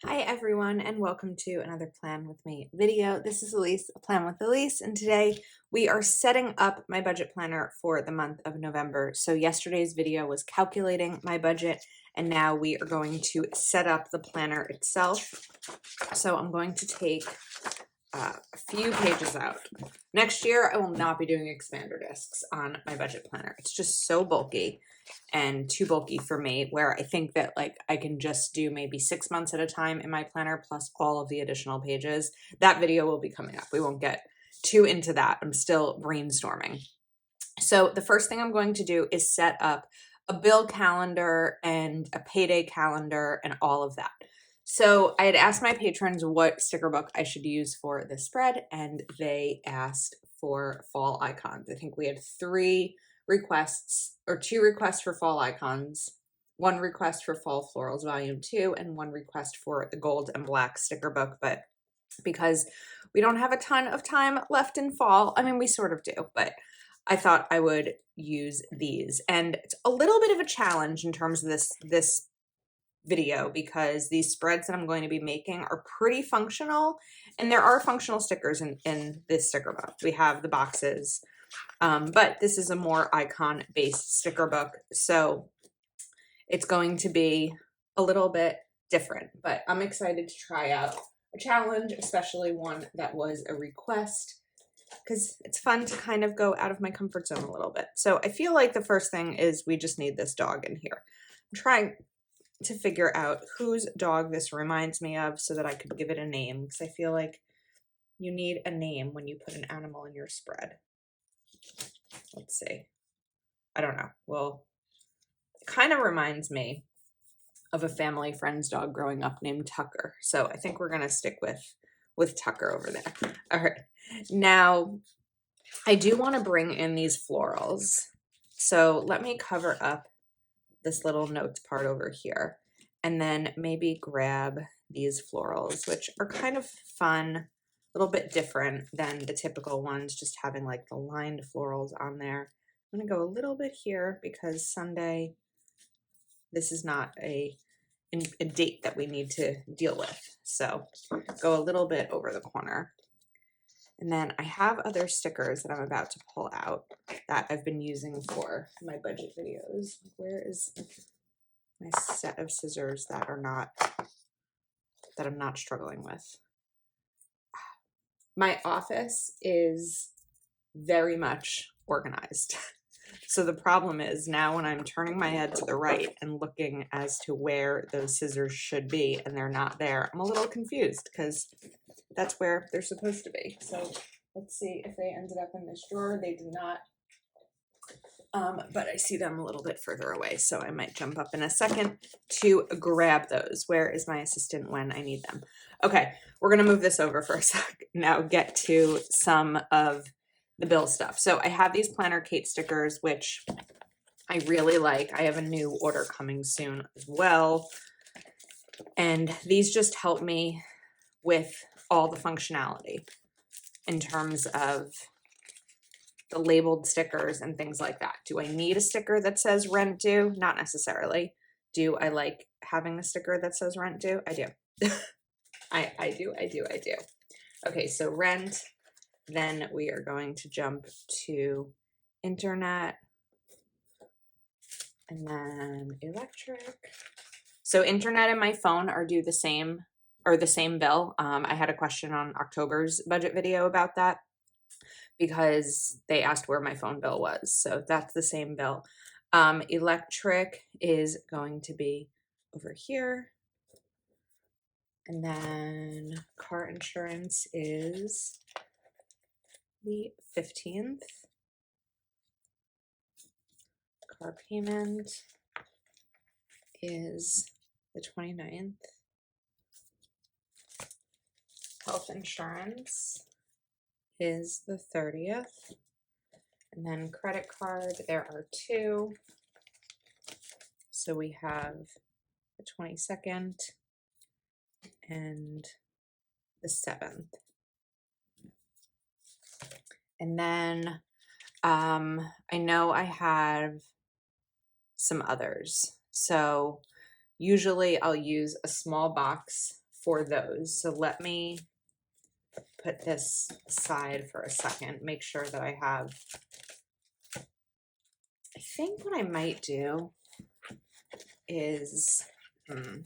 Hi everyone and welcome to another Plan With Me video. This is Elise, Plan with Elise, and today we are setting up my budget planner for the month of November. So yesterday's video was calculating my budget and now we are going to set up the planner itself. So I'm going to take a few pages out. Next year I will not be doing expander discs on my budget planner. It's just so bulky and too bulky for me, where I think that like I can just do maybe 6 months at a time in my planner plus all of the additional pages. That video will be coming up. We won't get too into that. I'm still brainstorming. So the first thing I'm going to do is set up a bill calendar and a payday calendar and all of that. So I had asked my patrons what sticker book I should use for this spread, and they asked for fall icons. I think we had 3 requests, or 2 requests for fall icons, 1 request for fall florals volume 2, and 1 request for the gold and black sticker book. But because we don't have a ton of time left in fall, I mean, we sort of do, but I thought I would use these. And it's a little bit of a challenge in terms of this video, because these spreads that I'm going to be making are pretty functional, and there are functional stickers in this sticker book. We have the boxes, but this is a more icon based sticker book, so it's going to be a little bit different, but I'm excited to try out a challenge, especially one that was a request, because it's fun to kind of go out of my comfort zone a little bit. So I feel like the first thing is we just need this dog in here. I'm trying to figure out whose dog this reminds me of so that I could give it a name, because I feel like you need a name when you put an animal in your spread. Let's see. I don't know. Well, it kind of reminds me of a family friend's dog growing up named Tucker. So I think we're going to stick with Tucker over there. All right. Now, I do want to bring in these florals. So let me cover up this little notes part over here, and then maybe grab these florals, which are kind of fun, a little bit different than the typical ones, just having like the lined florals on there. I'm going to go a little bit here because Sunday, this is not a date that we need to deal with. So go a little bit over the corner. And then I have other stickers that I'm about to pull out that I've been using for my budget videos. Where is my set of scissors that I'm not struggling with? My office is very much organized. So the problem is now when I'm turning my head to the right and looking as to where those scissors should be and they're not there, I'm a little confused because that's where they're supposed to be. So let's see if they ended up in this drawer. They did not. But I see them a little bit further away, so I might jump up in a second to grab those. Where is my assistant when I need them? Okay, we're gonna move this over for a sec. Now get to some of the bill stuff. So I have these Planner Kate stickers, which I really like. I have a new order coming soon as well. And these just help me with all the functionality in terms of the labeled stickers and things like that. Do I need a sticker that says rent due? Not necessarily. Do I like having a sticker that says rent due? I do. I do. Okay, so rent. Then we are going to jump to internet and then electric. So internet and my phone are due the same, or the same bill. I had a question on October's budget video about that, because they asked where my phone bill was. So that's the same bill. Electric is going to be over here. And then car insurance is the 15th. Car payment is the 29th. Health insurance is the 30th. And then credit card, there are 2. So we have the 22nd and the 7th. And then I know I have some others. So usually I'll use a small box for those. So let me put this aside for a second, make sure that I have, I think what I might do is, I'm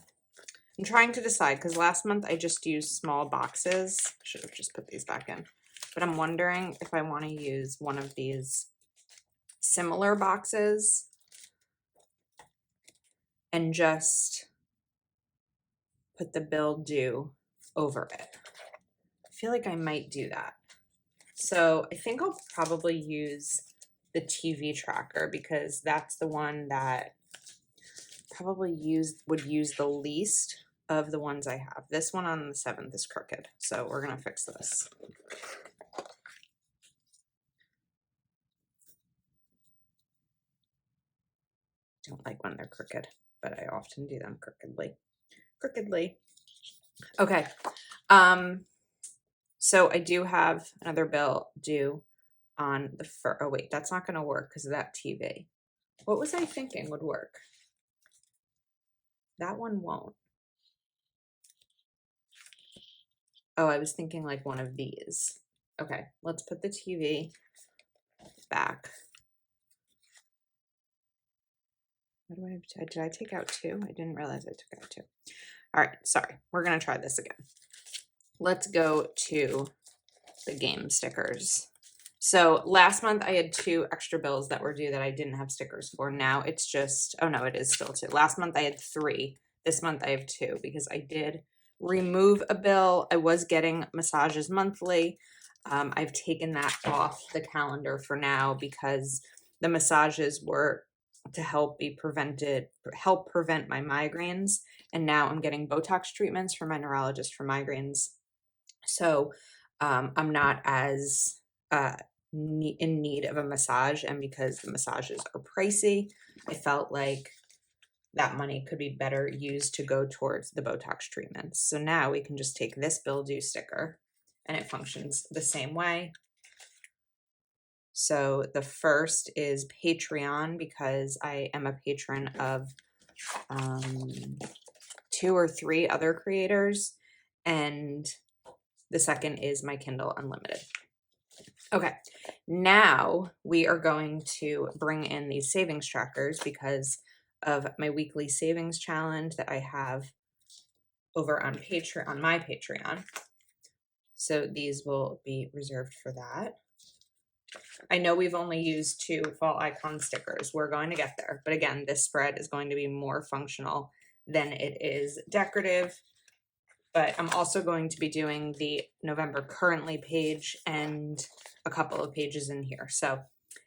trying to decide because last month I just used small boxes. Should have just put these back in, but I'm wondering if I want to use one of these similar boxes and just put the bill due over it. I feel like I might do that. So I think I'll probably use the TV tracker because that's the one that probably would use the least of the ones I have. This one on the 7th is crooked, so we're gonna fix this. Don't like when they're crooked, but I often do them crookedly. Okay, so I do have another bill due on the oh wait, that's not gonna work because of that TV. What was I thinking would work? That one won't. Oh, I was thinking like one of these. Okay, let's put the TV back. What do I have? Did I take out 2? I didn't realize I took out 2. All right, sorry. We're gonna try this again. Let's go to the game stickers. So last month I had 2 extra bills that were due that I didn't have stickers for. Now it's just, oh no, it is still 2. Last month I had 3. This month I have 2 because I did remove a bill. I was getting massages monthly. I've taken that off the calendar for now because the massages were to help prevent my migraines. And now I'm getting Botox treatments from my neurologist for migraines. So I'm not as in need of a massage. And because the massages are pricey, I felt like that money could be better used to go towards the Botox treatments. So now we can just take this bill due sticker and it functions the same way. So the first is Patreon because I am a patron of 2 or 3 other creators. And the second is my Kindle Unlimited. Okay, now we are going to bring in these savings trackers because of my weekly savings challenge that I have over on my Patreon. So these will be reserved for that. I know we've only used 2 fall icon stickers. We're going to get there. But again, this spread is going to be more functional than it is decorative. But I'm also going to be doing the November currently page and a couple of pages in here. So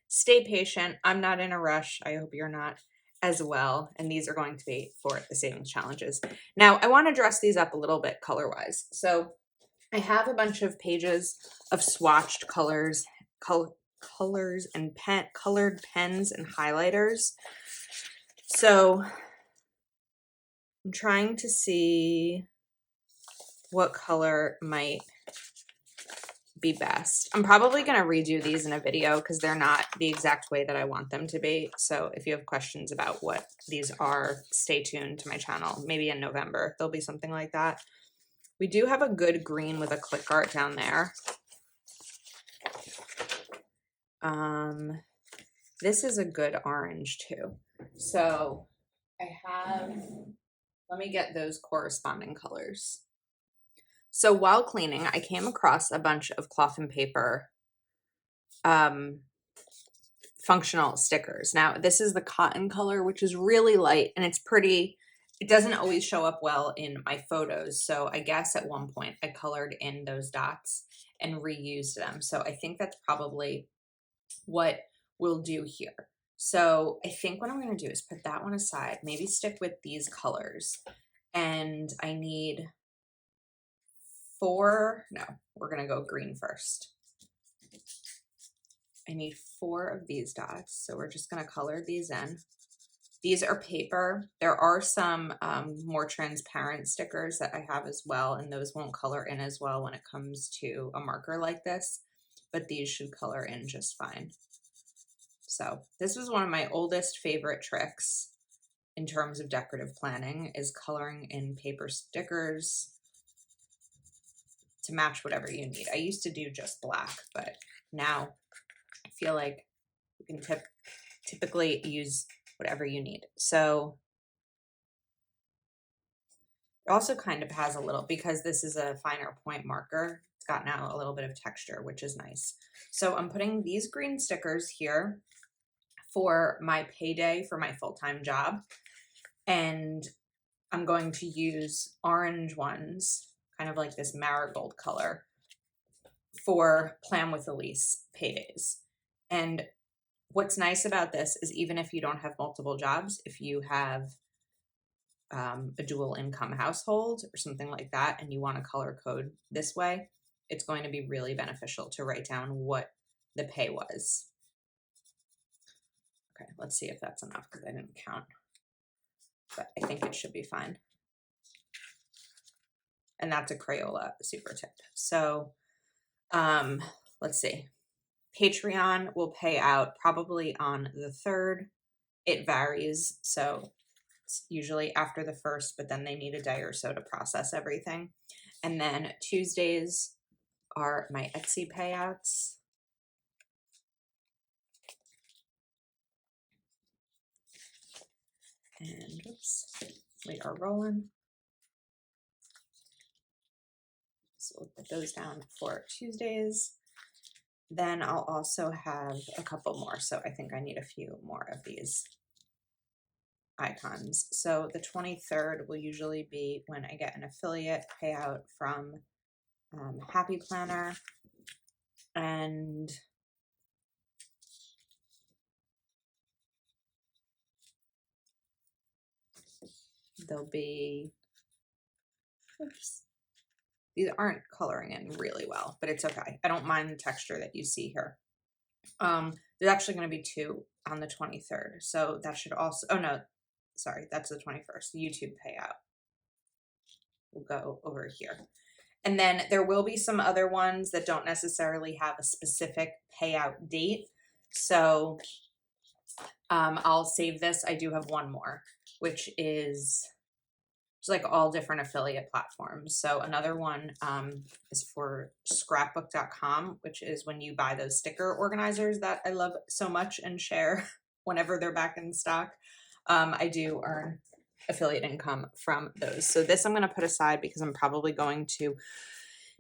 stay patient. I'm not in a rush. I hope you're not as well. And these are going to be for the savings challenges. Now, I want to dress these up a little bit color-wise. So I have a bunch of pages of swatched colors and colored pens and highlighters. So I'm trying to see what color might be best. I'm probably going to redo these in a video because they're not the exact way that I want them to be. So if you have questions about what these are, stay tuned to my channel. Maybe in November, there'll be something like that. We do have a good green with a click art down there. This is a good orange too. So let me get those corresponding colors. So while cleaning, I came across a bunch of cloth and paper functional stickers. Now, this is the cotton color, which is really light and it's pretty. It doesn't always show up well in my photos. So I guess at one point I colored in those dots and reused them. So I think that's probably what we'll do here. So I think what I'm going to do is put that one aside, maybe stick with these colors. And I need 4, no, we're going to go green first. I need 4 of these dots. So we're just going to color these in. These are paper. There are some more transparent stickers that I have as well, and those won't color in as well when it comes to a marker like this, but these should color in just fine. So this was one of my oldest favorite tricks in terms of decorative planning, is coloring in paper stickers. to match whatever you need. I used to do just black, but now I feel like you can typically use whatever you need. So it also kind of has a little, because this is a finer point marker, it's got now a little bit of texture, which is nice. So I'm putting these green stickers here for my payday for my full-time job. And I'm going to use orange ones, kind of like this marigold color, for Plan with Elise paydays. And what's nice about this is even if you don't have multiple jobs, if you have a dual income household or something like that, and you want to color code this way, it's going to be really beneficial to write down what the pay was. Okay, let's see if that's enough because I didn't count, but I think it should be fine. And that's a Crayola super tip. So let's see. Patreon will pay out probably on the 3rd. It varies. So it's usually after the 1st, but then they need a day or so to process everything. And then Tuesdays are my Etsy payouts. And oops, we are rolling. So we'll put those down for Tuesdays. Then I'll also have a couple more. So I think I need a few more of these icons. So the 23rd will usually be when I get an affiliate payout from Happy Planner. And there'll be, oops, these aren't coloring in really well, but it's okay. I don't mind the texture that you see here. There's actually going to be 2 on the 23rd. So that should also, oh no, sorry, that's the 21st. The YouTube payout will go over here. And then there will be some other ones that don't necessarily have a specific payout date. So I'll save this. I do have one more, which is it's like all different affiliate platforms. So another one is for scrapbook.com, which is when you buy those sticker organizers that I love so much and share whenever they're back in stock. I do earn affiliate income from those. So this I'm going to put aside because I'm probably going to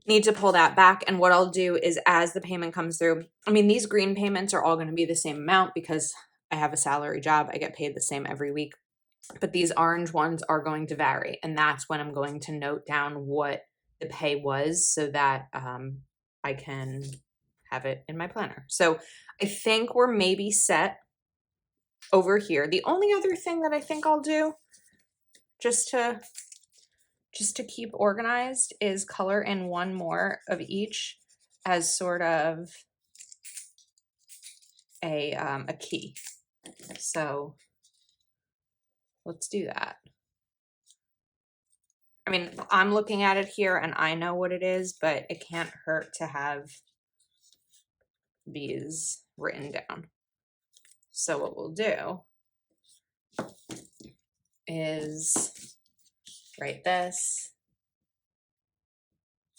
need to pull that back. And what I'll do is as the payment comes through, I mean, these green payments are all going to be the same amount because I have a salary job. I get paid the same every week. But these orange ones are going to vary. And that's when I'm going to note down what the pay was so that I can have it in my planner. So I think we're maybe set over here. The only other thing that I think I'll do just to keep organized is color in one more of each as sort of a key. So let's do that. I mean, I'm looking at it here and I know what it is, but it can't hurt to have these written down. So what we'll do is write this,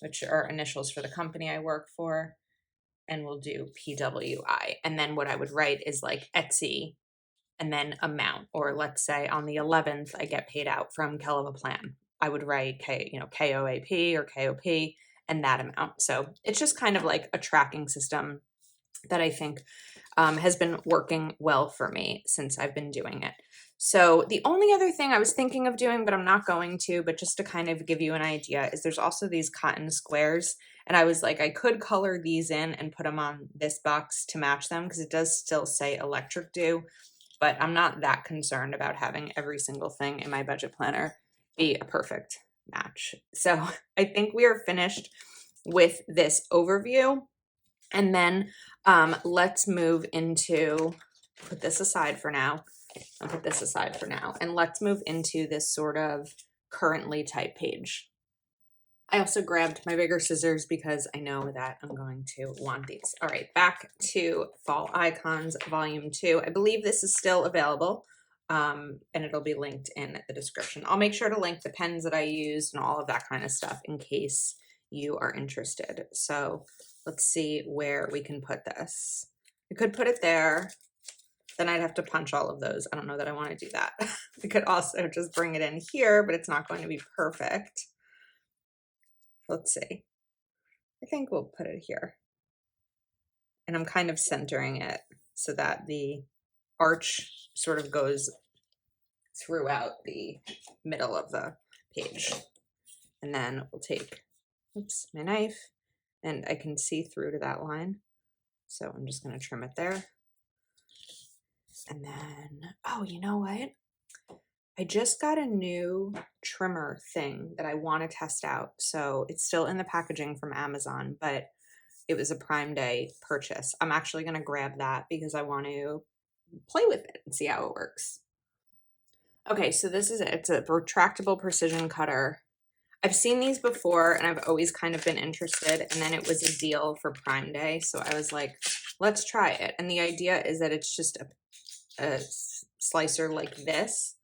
which are initials for the company I work for, and we'll do PWI. And then what I would write is like Etsy and then amount, or let's say on the 11th, I get paid out from Keleva Plan. I would write KOAP or KOP and that amount. So it's just kind of like a tracking system that I think has been working well for me since I've been doing it. So the only other thing I was thinking of doing, but I'm not going to, but just to kind of give you an idea, is there's also these cotton squares. And I was like, I could color these in and put them on this box to match them because it does still say electric do, but I'm not that concerned about having every single thing in my budget planner be a perfect match. So I think we are finished with this overview. And then let's move into, put this aside for now. I'll put this aside for now. And let's move into this sort of currently type page. I also grabbed my bigger scissors because I know that I'm going to want these. All right, back to Fall Icons Volume 2. I believe this is still available, and it'll be linked in the description. I'll make sure to link the pens that I used and all of that kind of stuff in case you are interested. So let's see where we can put this. We could put it there. Then I'd have to punch all of those. I don't know that I want to do that. We could also just bring it in here, but it's not going to be perfect. Let's see. I think we'll put it here. And I'm kind of centering it so that the arch sort of goes throughout the middle of the page. And then we'll take, oops, my knife, and I can see through to that line. So I'm just going to trim it there. And then, oh, you know what? I just got a new trimmer thing that I want to test out. So it's still in the packaging from Amazon, but it was a Prime Day purchase. I'm actually going to grab that because I want to play with it and see how it works. Okay, so this is it. It's a retractable precision cutter. I've seen these before and I've always kind of been interested, and then it was a deal for Prime Day. So I was like, let's try it. And the idea is that it's just a slicer like this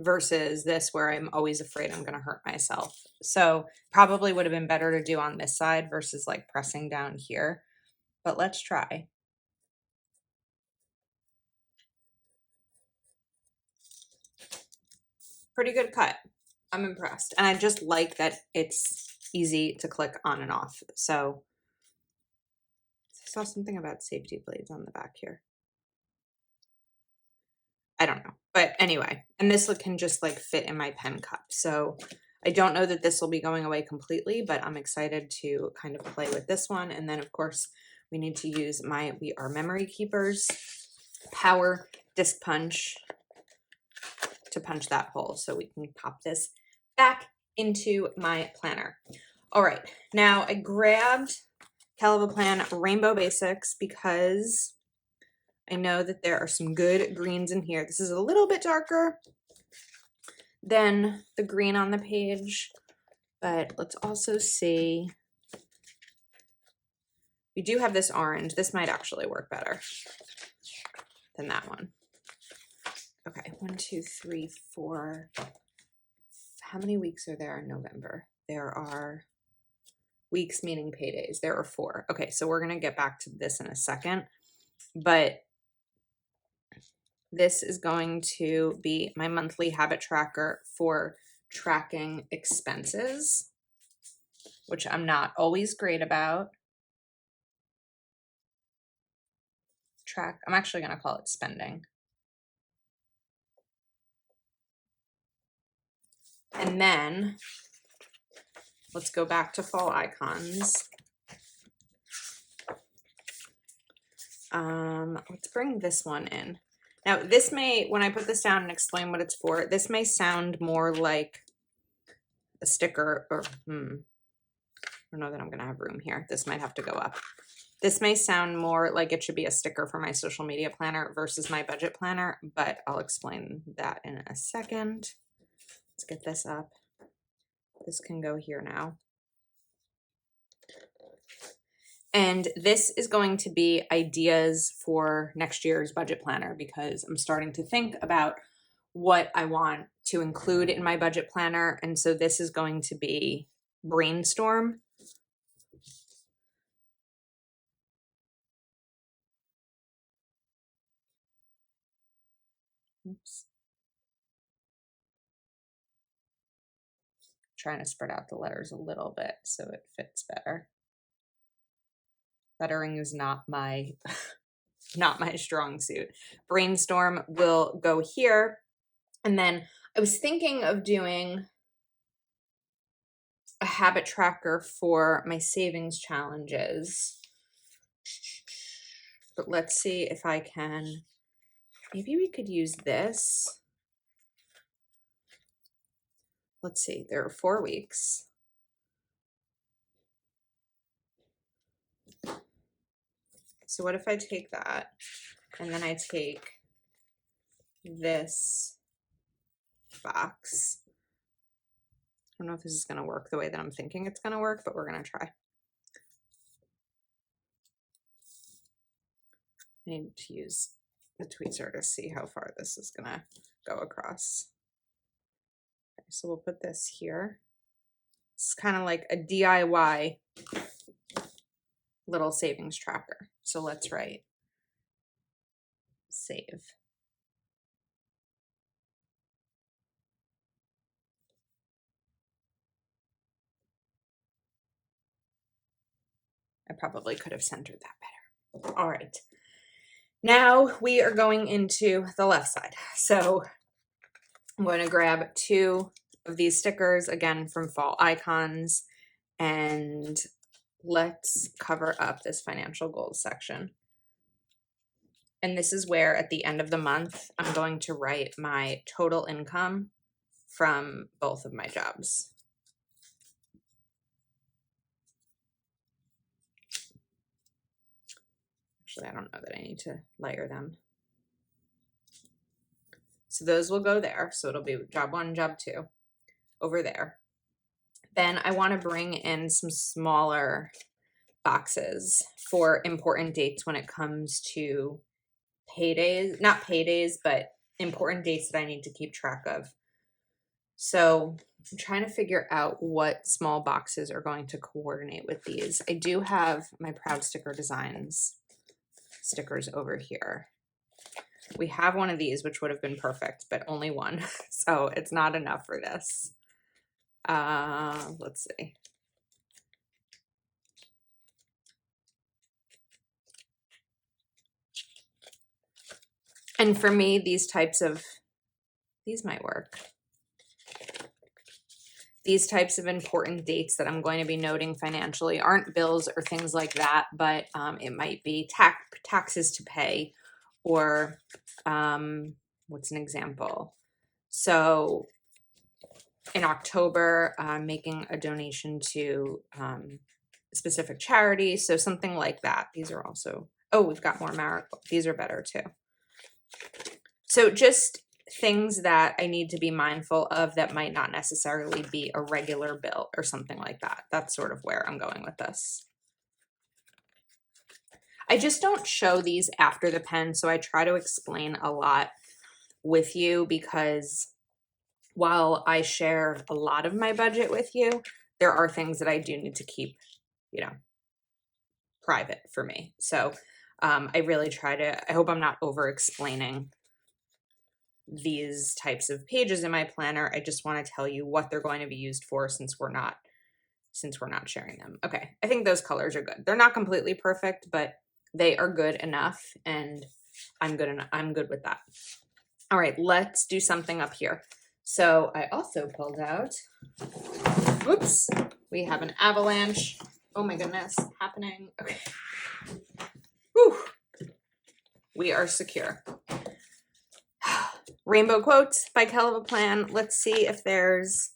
versus this where I'm always afraid I'm going to hurt myself. So probably would have been better to do on this side versus like pressing down here, but let's try. Pretty good cut. I'm impressed. And I just like that it's easy to click on and off. So I saw something about safety blades on the back here. I don't know. But anyway, and this can just like fit in my pen cup. So I don't know that this will be going away completely, but I'm excited to kind of play with this one. And then of course we need to use We Are Memory Keepers power disc punch to punch that hole so we can pop this back into my planner. All right, now I grabbed Calivaplan Rainbow Basics because I know that there are some good greens in here. This is a little bit darker than the green on the page, but let's also see. We do have this orange. This might actually work better than that one. Okay, 1, 2, 3, 4. How many weeks are there in November? There are weeks meaning paydays. There are 4. Okay, so we're going to get back to this in a second, but this is going to be my monthly habit tracker for tracking expenses, which I'm not always great about. I'm actually going to call it spending. And then let's go back to fall icons. Let's bring this one in. Now this may, when I put this down and explain what it's for, this may sound more like a sticker or, I don't know that I'm going to have room here. This might have to go up. This may sound more like it should be a sticker for my social media planner versus my budget planner, but I'll explain that in a second. Let's get this up. This can go here now. And this is going to be ideas for next year's budget planner because I'm starting to think about what I want to include in my budget planner. And so this is going to be brainstorm. Oops. Trying to spread out the letters a little bit so it fits better. Lettering is not my not my strong suit. Brainstorm will go here. And then I was thinking of doing a habit tracker for my savings challenges. But let's see if I can, maybe we could use this. Let's see, there are 4 weeks. So what if I take that and then I take this box? I don't know if this is going to work the way that I'm thinking it's going to work, but we're going to try. I need to use the tweezer to see how far this is going to go across. Okay, so we'll put this here. It's kind of like a DIY little savings tracker. So let's write save. I probably could have centered that better. All right. Now we are going into the left side. So I'm going to grab 2 of these stickers, again, from Fall Icons, and let's cover up this financial goals section. And this is where at the end of the month, I'm going to write my total income from both of my jobs. Actually, I don't know that I need to layer them. So those will go there. So it'll be job 1, job 2 over there. Then I want to bring in some smaller boxes for important dates when it comes to paydays, not paydays, but important dates that I need to keep track of. So I'm trying to figure out what small boxes are going to coordinate with these. I do have my Proud Sticker Designs stickers over here. We have one of these, which would have been perfect, but only one. So it's not enough for this. Let's see. And for me, these might work. These types of important dates that I'm going to be noting financially aren't bills or things like that, but it might be taxes to pay, or what's an example? So in October, I'm making a donation to a specific charity. So something like that. These are also, oh, we've got more Marigold. These are better too. So just things that I need to be mindful of that might not necessarily be a regular bill or something like that. That's sort of where I'm going with this. I just don't show these after the pen, so I try to explain a lot with you, because while I share a lot of my budget with you, there are things that I do need to keep, private for me. So I really try to, I hope I'm not over explaining these types of pages in my planner. I just want to tell you what they're going to be used for, since we're not sharing them. Okay, I think those colors are good. They're not completely perfect, but they are good enough, and I'm good with that. All right, let's do something up here. So I also pulled out, whoops, we have an avalanche. Oh my goodness, happening. Okay. Whew. We are secure. Rainbow Quotes by Kelva Plan. Let's see if there's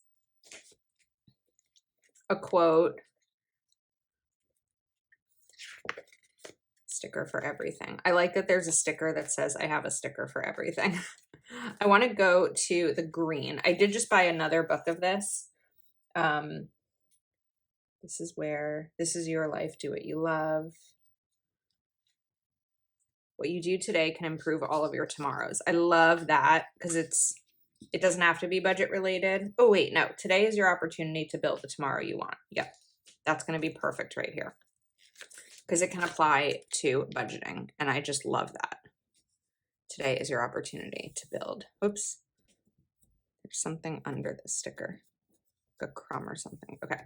a quote. Sticker for everything. I like that there's a sticker that says I have a sticker for everything. I want to go to the green. I did just buy another book of this. This is your life. Do what you love. What you do today can improve all of your tomorrows. I love that, because it doesn't have to be budget related. Oh wait, no. Today is your opportunity to build the tomorrow you want. Yep. That's going to be perfect right here, because it can apply to budgeting, and I just love that. Today is your opportunity to build. Oops. There's something under this sticker. A crumb or something. Okay.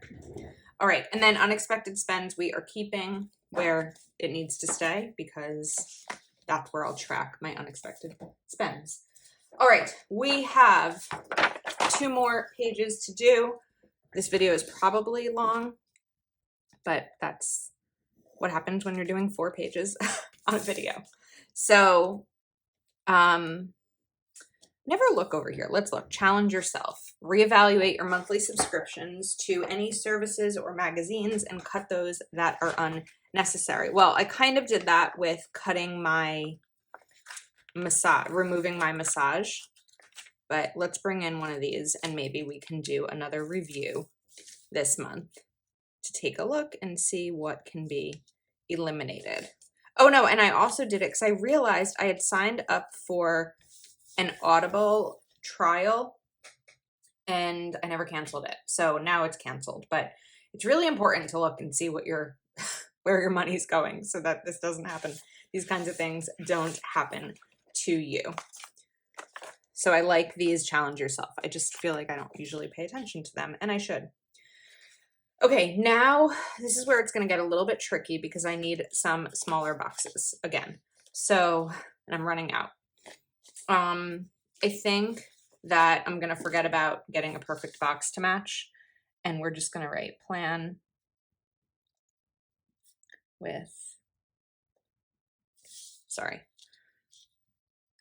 All right. And then unexpected spends, we are keeping where it needs to stay, because that's where I'll track my unexpected spends. All right. We have 2 more pages to do. This video is probably long, but that's what happens when you're doing 4 pages on a video. So, never look over here. Let's look. Challenge yourself. Reevaluate your monthly subscriptions to any services or magazines and cut those that are unnecessary. Well, I kind of did that with cutting my removing my massage, but let's bring in one of these, and maybe we can do another review this month to take a look and see what can be eliminated. Oh no, and I also did it because I realized I had signed up for an Audible trial and I never canceled it. So now it's canceled, but it's really important to look and see what your where your money's going so that this doesn't happen. These kinds of things don't happen to you. So I like these challenge yourself. I just feel like I don't usually pay attention to them, and I should. Okay, now this is where it's going to get a little bit tricky because I need some smaller boxes again. So, and I'm running out. I think that I'm going to forget about getting a perfect box to match, and we're just going to write plan with, sorry,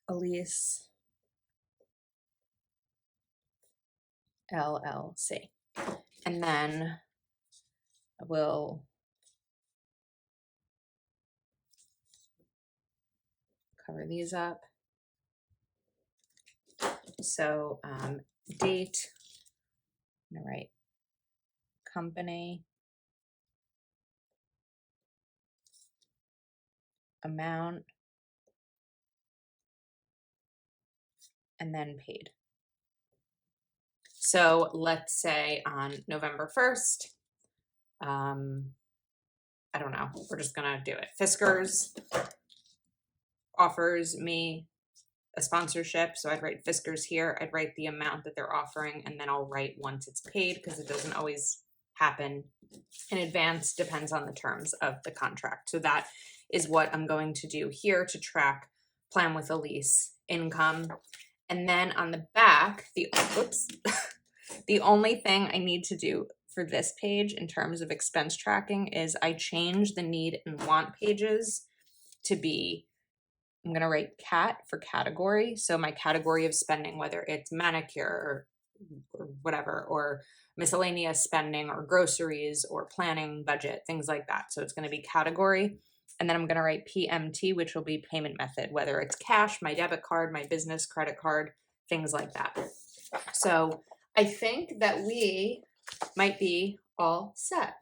Elise LLC. And then I will cover these up. So date, I'm gonna write company, amount, and then paid. So let's say on November 1st, I don't know, we're just gonna do it. Fiskars offers me a sponsorship. So I'd write Fiskars here. I'd write the amount that they're offering, and then I'll write once it's paid because it doesn't always happen in advance, depends on the terms of the contract. So that is what I'm going to do here to track Plan with Elise income. And then on the back, the only thing I need to do for this page in terms of expense tracking is I change the need and want pages to be, I'm going to write cat for category. So my category of spending, whether it's manicure or whatever, or miscellaneous spending or groceries or planning budget, things like that. So it's going to be category. And then I'm going to write PMT, which will be payment method, whether it's cash, my debit card, my business credit card, things like that. So I think that we might be all set.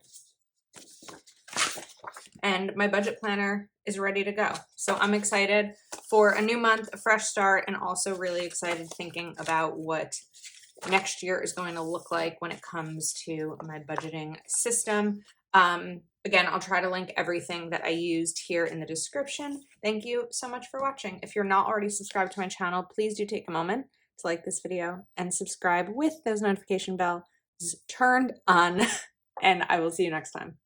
And my budget planner is ready to go. So I'm excited for a new month, a fresh start, and also really excited thinking about what next year is going to look like when it comes to my budgeting system. Again, I'll try to link everything that I used here in the description. Thank you so much for watching. If you're not already subscribed to my channel, please do take a moment to like this video and subscribe with those notification bells turned on, and I will see you next time.